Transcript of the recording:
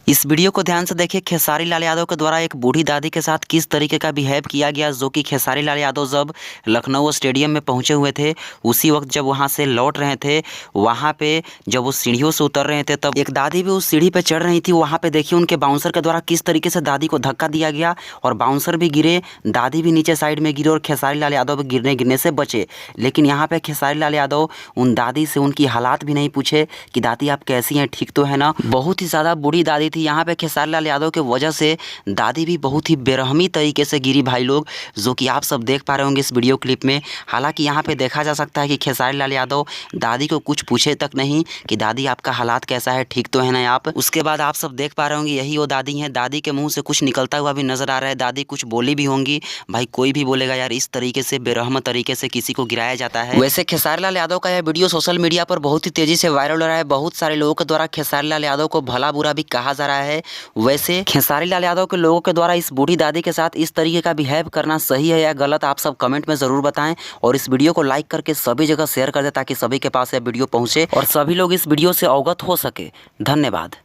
इस वीडियो को ध्यान से देखिए। खेसारी लाल यादव के द्वारा एक बूढ़ी दादी के साथ किस तरीके का बिहेव किया गया, जो कि खेसारी लाल यादव जब लखनऊ स्टेडियम में पहुंचे हुए थे, उसी वक्त जब वहां से लौट रहे थे, वहां पे जब वो सीढ़ियों से उतर रहे थे, तब एक दादी भी उस सीढ़ी पे चढ़ रही थी। वहां पे देखिए उनके बाउंसर के द्वारा किस तरीके से दादी को धक्का दिया गया और बाउंसर भी गिरे, दादी भी नीचे साइड में गिरे और खेसारी लाल यादव भी गिरने से बचे। लेकिन यहाँ पे खेसारी लाल यादव उन दादी से उनकी हालात भी नहीं पूछे कि दादी आप कैसी हैं, ठीक तो है ना। बहुत ही ज़्यादा बूढ़ी दादी थी। यहाँ पे खेसारी लाल यादव के वजह से दादी भी बहुत ही बेरहमी तरीके से गिरी भाई लोग, जो कि आप सब देख पा रहे होंगे इस वीडियो क्लिप में। हालांकि यहाँ पे देखा जा सकता है कि खेसारी लाल यादव दादी को कुछ पूछे तक नहीं कि दादी आपका हालात कैसा है, ठीक तो है ना आप। उसके बाद आप सब देख पा रहे होंगे यही वो दादी हैं। दादी के मुंह से कुछ निकलता हुआ भी नजर आ रहा है, दादी कुछ बोली भी होंगी। भाई कोई भी बोलेगा यार, इस तरीके से बेरहम तरीके से किसी को गिराया जाता है। वैसे खेसारी लाल यादव का यह वीडियो सोशल मीडिया पर बहुत ही तेजी से वायरल हो रहा है। बहुत सारे लोगों के द्वारा खेसारी लाल यादव को भला बुरा भी कहा जा रहा है। वैसे खेसारी लाल यादव के लोगों के द्वारा इस बूढ़ी दादी के साथ इस तरीके का बिहेव करना सही है या गलत, आप सब कमेंट में ज़रूर बताएं। और इस वीडियो को लाइक करके सभी जगह शेयर कर दें ताकि सभी के पास यह वीडियो पहुंचे और सभी लोग इस वीडियो से अवगत हो सके। धन्यवाद।